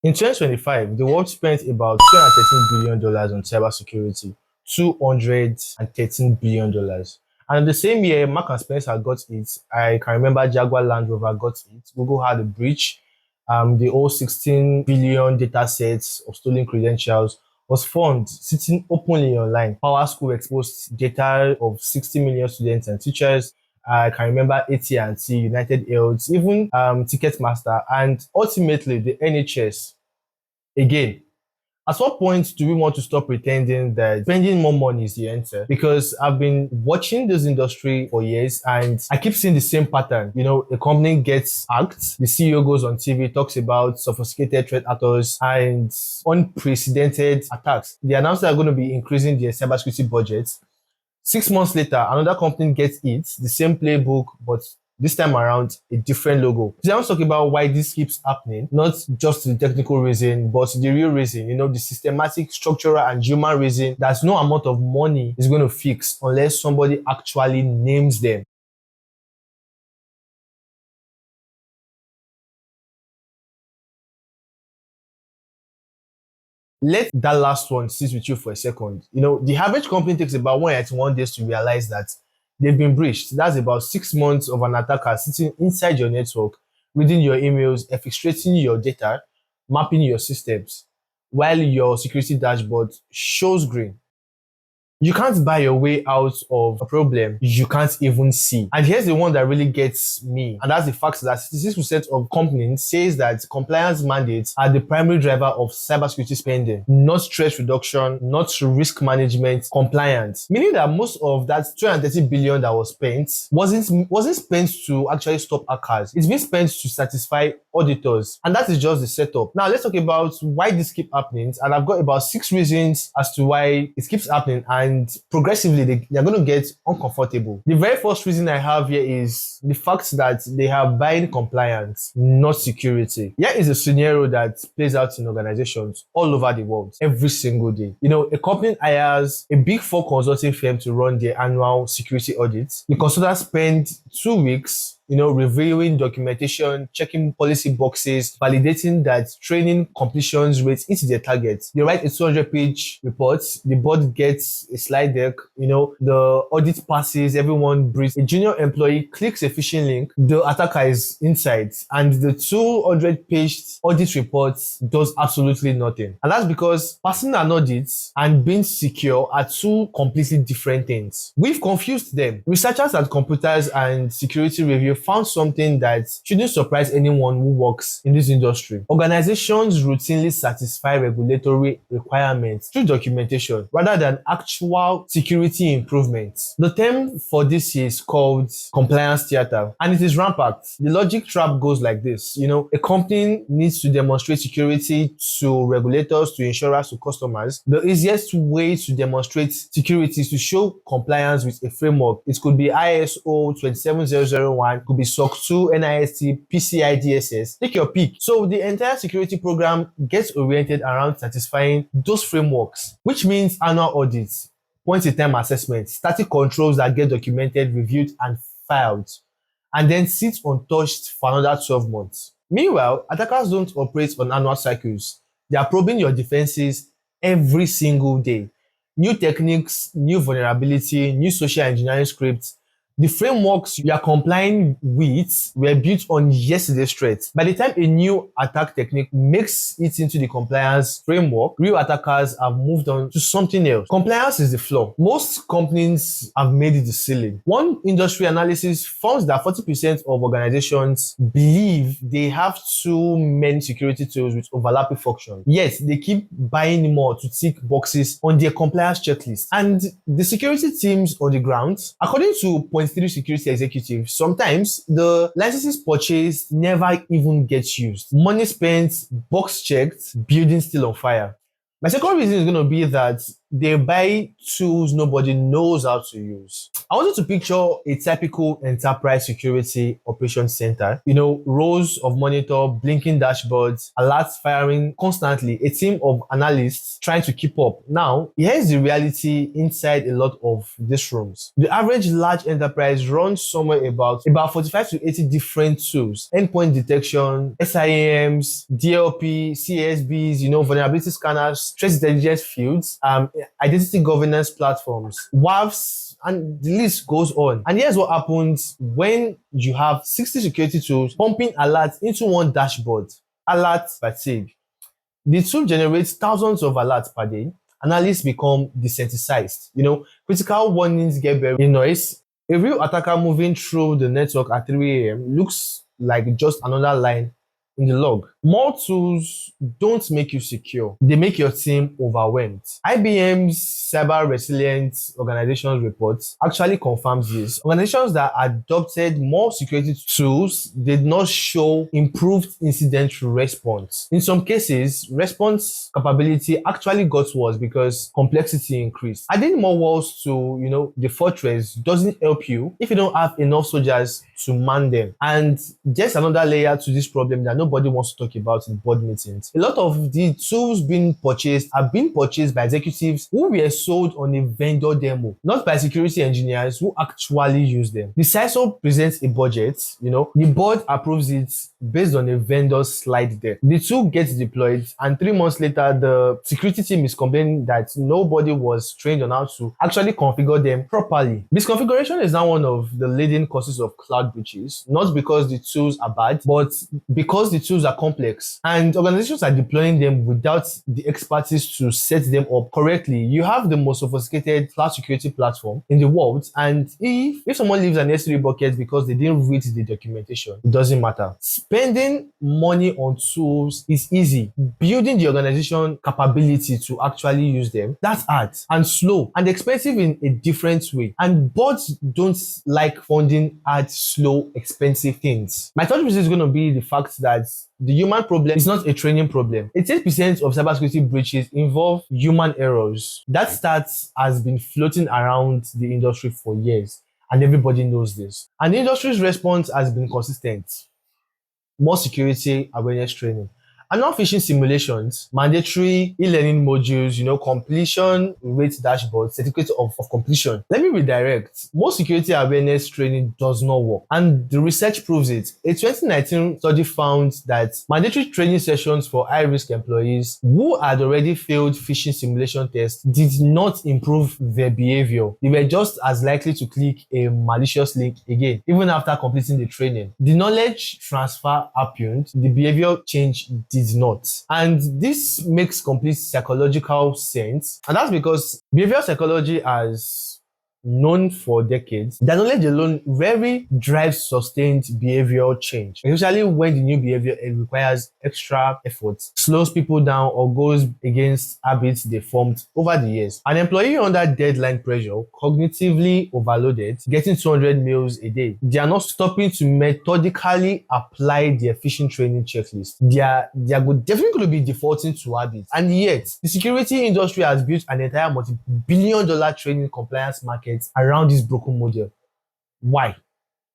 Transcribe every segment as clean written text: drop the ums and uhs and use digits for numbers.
In 2025, the world spent about $213 billion on cybersecurity. $213 billion. And in the same year, Mark and Spencer got it. I can remember Jaguar Land Rover got it. Google had a breach. The whole 16 billion data sets of stolen credentials was found sitting openly online. Power School exposed data of 60 million students and teachers. I can remember AT&T, United Health, even Ticketmaster, and ultimately the NHS. Again, at what point do we want to stop pretending that spending more money is the answer? Because I've been watching this industry for years and I keep seeing the same pattern. A company gets hacked, the CEO goes on TV, talks about sophisticated threat actors and unprecedented attacks. They announced they're going to be increasing their cybersecurity budget. 6 months later, another company gets it, the same playbook, but this time around, a different logo. So I want to talk about why this keeps happening, not just the technical reason, but the real reason, the systematic, structural, and human reason that no amount of money is going to fix unless somebody actually names them. Let that last one sit with you for a second. The average company takes about 181 days to realize that they've been breached. That's about 6 months of an attacker sitting inside your network, reading your emails, exfiltrating your data, mapping your systems, while your security dashboard shows green. You can't buy your way out of a problem you can't even see. And here's the one that really gets me, and that's the fact that 66% of companies says that compliance mandates are the primary driver of cybersecurity spending, not stress reduction, not risk management, compliance. Meaning that most of that 230 billion that was spent wasn't spent to actually stop hackers. It's been spent to satisfy auditors, and that is just the setup. Now let's talk about why this keeps happening, and I've got about 6 reasons as to why it keeps happening, and progressively they're going to get uncomfortable. The very first reason I have here is the fact that they are buying compliance, not security. Here is a scenario that plays out in organizations all over the world every single day. A company hires a big four consulting firm to run their annual security audits. The consultants spend 2 weeks reviewing documentation, checking policy boxes, validating that training completions rates hit their targets. They write a 200-page report. The board gets a slide deck. The audit passes. Everyone breathes. A junior employee clicks a phishing link. The attacker is inside, and the 200-page audit report does absolutely nothing. And that's because passing an audit and being secure are two completely different things. We've confused them. Researchers at computers and security review found something that shouldn't surprise anyone who works in this industry. Organizations routinely satisfy regulatory requirements through documentation rather than actual security improvements. The term for this is called compliance theater, and it is rampant. The logic trap goes like this. A company needs to demonstrate security to regulators, to insurers, to customers. The easiest way to demonstrate security is to show compliance with a framework. It could be ISO 27001, could be SOC 2, NIST, PCI DSS. Take your pick. So the entire security program gets oriented around satisfying those frameworks, which means annual audits, point-in-time assessments, static controls that get documented, reviewed, and filed, and then sit untouched for another 12 months. Meanwhile, attackers don't operate on annual cycles. They are probing your defenses every single day. New techniques, new vulnerability, new social engineering scripts. The frameworks you are complying with were built on yesterday's threats. By the time a new attack technique makes it into the compliance framework, real attackers have moved on to something else. Compliance is the flaw. Most companies have made it the ceiling. One industry analysis found that 40% of organizations believe they have too many security tools with overlapping functions. Yet, they keep buying more to tick boxes on their compliance checklist. And the security teams on the ground, according to Point 3 security executives, sometimes the licenses purchased never even gets used. Money spent, box checked, building still on fire. My second reason is going to be that they buy tools nobody knows how to use. I want you to picture a typical enterprise security operations center. Rows of monitor, blinking dashboards, alerts firing constantly, a team of analysts trying to keep up. Now, here's the reality inside a lot of these rooms. The average large enterprise runs somewhere about 45 to 80 different tools: endpoint detection, SIAMs, DLP, CSBs, vulnerability scanners, threat intelligence fields, identity governance platforms, WAFs, and the list goes on. And here's what happens when you have 60 security tools pumping alerts into one dashboard. Alert fatigue. The tool generates thousands of alerts per day. Analysts become desensitized. Critical warnings get buried in noise. A real attacker moving through the network at 3 a.m. looks like just another line in the log. More tools don't make you secure. They make your team overwhelmed. IBM's Cyber Resilience Organization report actually confirms this. Organizations that adopted more security tools did not show improved incident response. In some cases, response capability actually got worse because complexity increased. Adding more walls to, the fortress doesn't help you if you don't have enough soldiers to man them. And just another layer to this problem that nobody wants to talk about in board meetings. A lot of the tools being purchased are being purchased by executives who were sold on a vendor demo, not by security engineers who actually use them. The CISO presents a budget, the board approves it based on a vendor's slide deck. The tool gets deployed, and 3 months later, the security team is complaining that nobody was trained on how to actually configure them properly. Misconfiguration is now one of the leading causes of cloud breaches, not because the tools are bad, but because the tools are complex and organizations are deploying them without the expertise to set them up correctly. You have the most sophisticated cloud security platform in the world, and if someone leaves an S3 bucket because they didn't read the documentation, it doesn't matter. Spending money on tools is easy. Building the organization capability to actually use them, that's hard and slow and expensive in a different way. And boards don't like funding hard, slow, expensive things. My third reason is going to be the fact that the human problem is not a training problem. 88% of cybersecurity breaches involve human errors. That stat has been floating around the industry for years, and everybody knows this. And the industry's response has been consistent: more security awareness training. Annual phishing simulations, mandatory e-learning modules, completion rate dashboards, certificate of completion. Let me redirect. Most security awareness training does not work, and the research proves it. A 2019 study found that mandatory training sessions for high-risk employees who had already failed phishing simulation tests did not improve their behavior. They were just as likely to click a malicious link again, even after completing the training. The knowledge transfer happened, the behavior change did not. And this makes complete psychological sense. And that's because behavioral psychology has known for decades that knowledge alone rarely drives sustained behavioral change, especially when the new behavior requires extra effort, slows people down, or goes against habits they formed over the years. An employee under deadline pressure, cognitively overloaded, getting 200 meals a day, they are not stopping to methodically apply their phishing training checklist. They are definitely going to be defaulting to habits. And yet, the security industry has built an entire multi-billion-dollar training compliance market around this broken model. Why?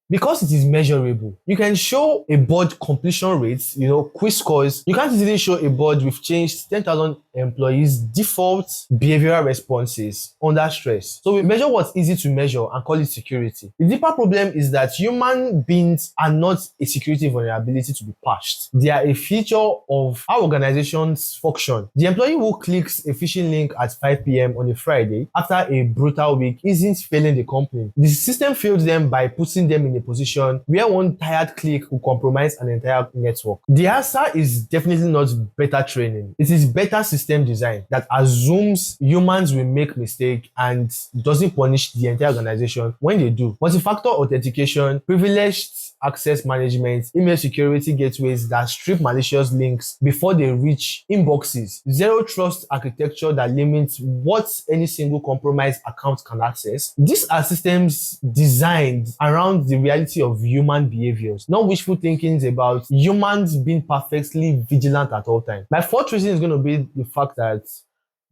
Because it is measurable. You can show a board completion rates, quiz scores. You can't easily show a board with changed 10,000 employees' default behavioral responses under stress. So we measure what's easy to measure and call it security. The deeper problem is that human beings are not a security vulnerability to be patched. They are a feature of how organizations function. The employee who clicks a phishing link at 5 p.m. on a Friday after a brutal week isn't failing the company. The system failed them by putting them in a position where one tired click will compromise an entire network. The answer is definitely not better training. It is better system design that assumes humans will make mistakes and doesn't punish the entire organization when they do. Multi-factor authentication, privileged access management, email security gateways that strip malicious links before they reach inboxes, zero trust architecture that limits what any single compromised account can access. These are systems designed around the reality of human behaviors, not wishful thinkings about humans being perfectly vigilant at all times. My fourth reason is going to be the fact that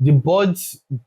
The board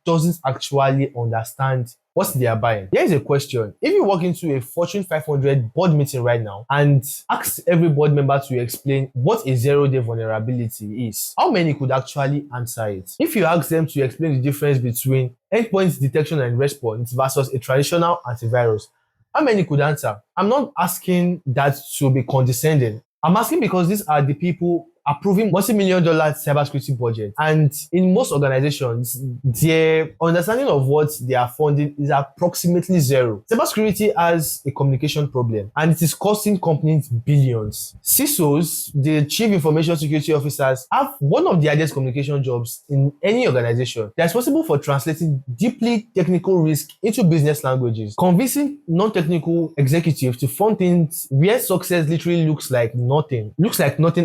doesn't actually understand what they are buying. Here is a question. If you walk into a Fortune 500 board meeting right now and ask every board member to explain what a zero-day vulnerability is, how many could actually answer it? If you ask them to explain the difference between endpoint detection and response versus a traditional antivirus, how many could answer? I'm not asking that to be condescending. I'm asking because these are the people approving multi-million dollar cybersecurity budget. And in most organizations, their understanding of what they are funding is approximately zero. Cybersecurity has a communication problem and it is costing companies billions. CISOs, the Chief Information Security Officers, have one of the hardest communication jobs in any organization. They are responsible for translating deeply technical risk into business languages, convincing non-technical executives to fund things where success literally looks like nothing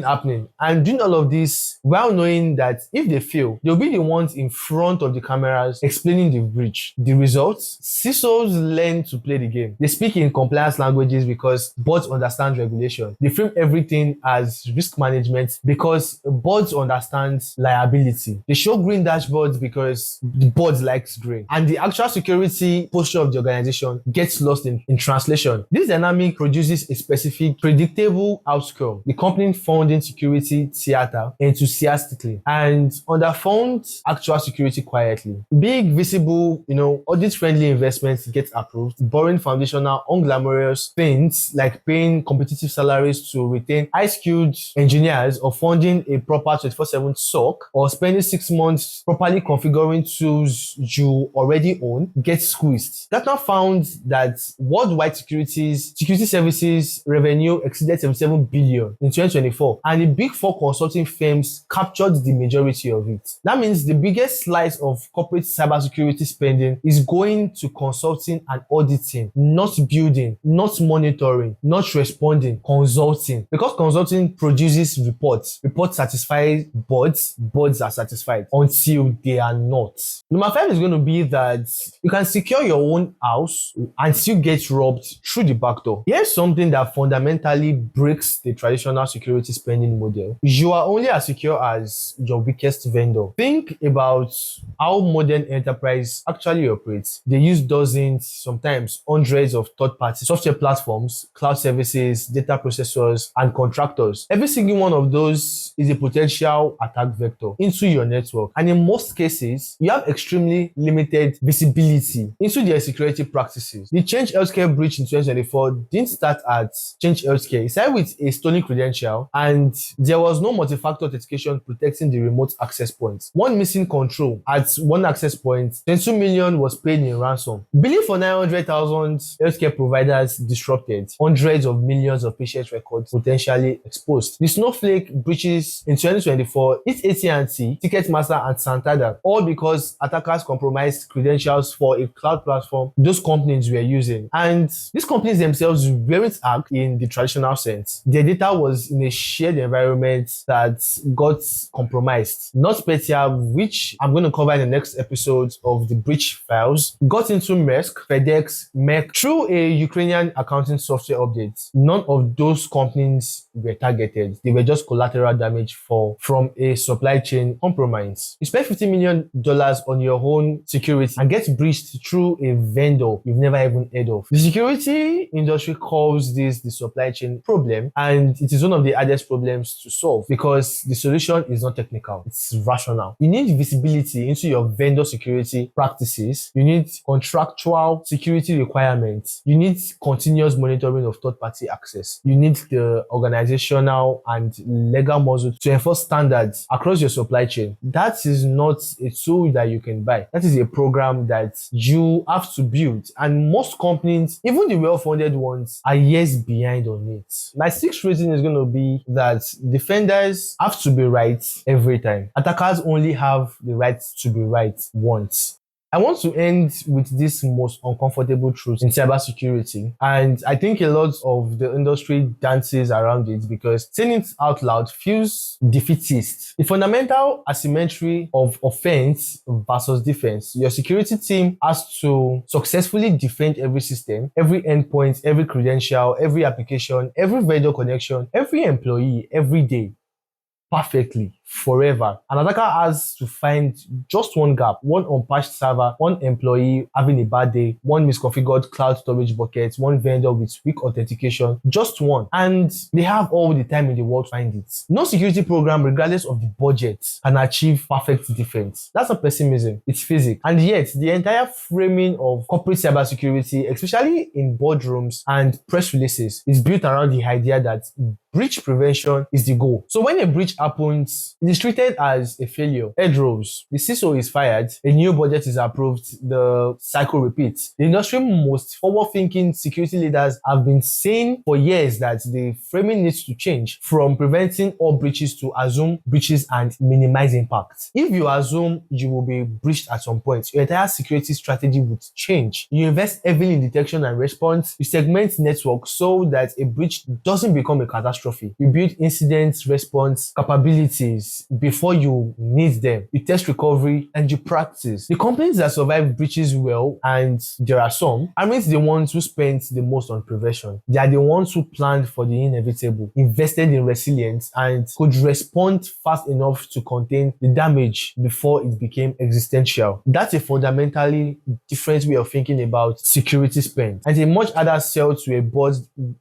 happening. And doing all of this while knowing that if they fail, they'll be the ones in front of the cameras explaining the breach. The results? CISOs learn to play the game. They speak in compliance languages because boards understand regulation. They frame everything as risk management because boards understand liability. They show green dashboards because the board likes green. And the actual security posture of the organization gets lost in translation. This dynamic produces a specific, predictable outcome. The company funding security theater enthusiastically and underfund actual security quietly. Big, visible, audit-friendly investments get approved, boring foundational, unglamorous things like paying competitive salaries to retain high-skilled engineers or funding a proper 24/7 SOC or spending 6 months properly configuring tools you already own gets squeezed. Gartner found that worldwide security services revenue exceeded 77 billion in 2024, and the big four consulting firms captured the majority of it. That means the biggest slice of corporate cybersecurity spending is going to consulting and auditing, not building, not monitoring, not responding, consulting. Because consulting produces reports. Reports satisfy boards, boards are satisfied until they are not. Number 5 is going to be that you can secure your own house and still get robbed through the back door. Here's something that fundamentally breaks the traditional security spending model. You are only as secure as your weakest vendor. Think about how modern enterprise actually operates. They use dozens, sometimes hundreds of third-party software platforms, cloud services, data processors, and contractors. Every single one of those is a potential attack vector into your network. And in most cases, you have extremely limited visibility into their security practices. The Change Healthcare breach in 2024 didn't start at Change Healthcare. It started with a stolen credential and there was no multi-factor authentication protecting the remote access points. One missing control at one access point, 22 million was paid in ransom. Billing for 900,000 healthcare providers disrupted, hundreds of millions of patient records potentially exposed. The Snowflake breaches in 2024 hit AT&T, Ticketmaster, and Santander, all because attackers compromised credentials for a cloud platform those companies were using. And these companies themselves weren't hacked in the traditional sense. Their data was in a shared environment that got compromised. NotPetya, which I'm going to cover in the next episode of the breach files, got into Maersk, FedEx, Merck through a Ukrainian accounting software update. None of those companies were targeted. They were just collateral damage from a supply chain compromise. You spend $50 million on your own security and get breached through a vendor you've never even heard of. The security industry calls this the supply chain problem, and it is one of the hardest problems to solve because the solution is not technical, it's rational. You need visibility into your vendor security practices. You need contractual security requirements. You need continuous monitoring of third-party access. You need the organizational and legal muscle to enforce standards across your supply chain. That is not a tool that you can buy. That is a program that you have to build. And most companies, even the well-funded ones, are years behind on it. My 6th reason is going to be that defenders have to be right every time. Attackers only have the right to be right once. I want to end with this most uncomfortable truth in cybersecurity, and I think a lot of the industry dances around it because saying it out loud feels defeatist. The fundamental asymmetry of offense versus defense. Your security team has to successfully defend every system, every endpoint, every credential, every application, every vendor connection, every employee, every day. perfectly forever. An attacker has to find just one gap, one unpatched server, one employee having a bad day, one misconfigured cloud storage bucket, one vendor with weak authentication, just one. And they have all the time in the world to find it. No security program, regardless of the budget, can achieve perfect defense. That's not pessimism, it's physics. And yet, the entire framing of corporate cybersecurity, especially in boardrooms and press releases, is built around the idea that breach prevention is the goal. So when a breach happens, it is treated as a failure. Head rolls. The CISO is fired. A new budget is approved. The cycle repeats. The industry most forward-thinking security leaders have been saying for years that the framing needs to change from preventing all breaches to assume breaches and minimize impact. If you assume you will be breached at some point, your entire security strategy would change. You invest heavily in detection and response. You segment networks so that a breach doesn't become a catastrophe. You build incident response capabilities before you need them. You test recovery and you practice. The companies that survive breaches well, and there are some, aren't the ones who spent the most on prevention. They are the ones who planned for the inevitable, invested in resilience, and could respond fast enough to contain the damage before it became existential. That's a fundamentally different way of thinking about security spend, and a much harder sell to a board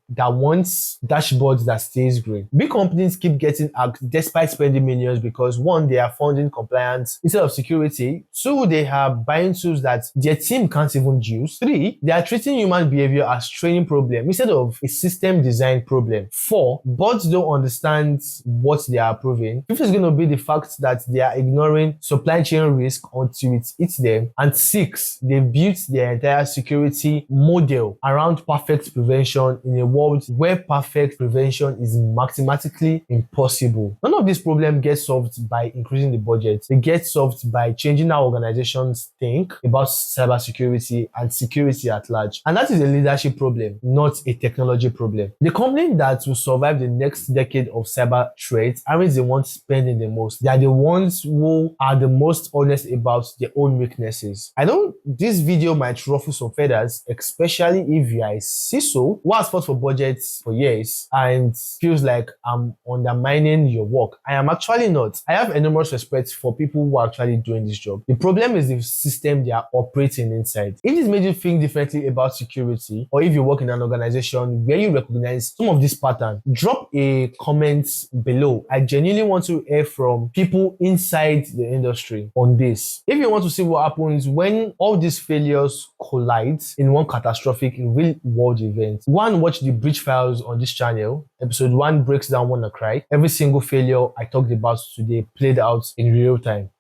that wants dashboards that stays green. Big companies keep getting hacked despite spending millions because one, they are funding compliance instead of security. Two, they are buying tools that their team can't even use. Three, they are treating human behavior as training problem instead of a system design problem. Four, boards don't understand what they are approving. Fifth is going to be the fact that they are ignoring supply chain risk until it hits them. And six, they built their entire security model around perfect prevention in a world where perfect prevention is mathematically impossible. None of this problem gets solved by increasing the budget. They get solved by changing how organizations think about cybersecurity and security at large. And that is a leadership problem, not a technology problem. The company that will survive the next decade of cyber threats aren't the ones spending the most. They are the ones who are the most honest about their own weaknesses. I know this video might ruffle some feathers, especially if you are a CISO who has fought for budgets for years and feels like I'm undermining your work. I am actually not. I have enormous respect for people who are actually doing this job. The problem is the system they are operating inside. If this made you think differently about security, or if you work in an organization where you recognize some of this pattern, drop a comment below. I genuinely want to hear from people inside the industry on this. If you want to see what happens when all these failures collide in one catastrophic real world event, go and watch the breach files on this channel. Episode 1 breaks down WannaCry. Every single failure I talked about today played out in real time.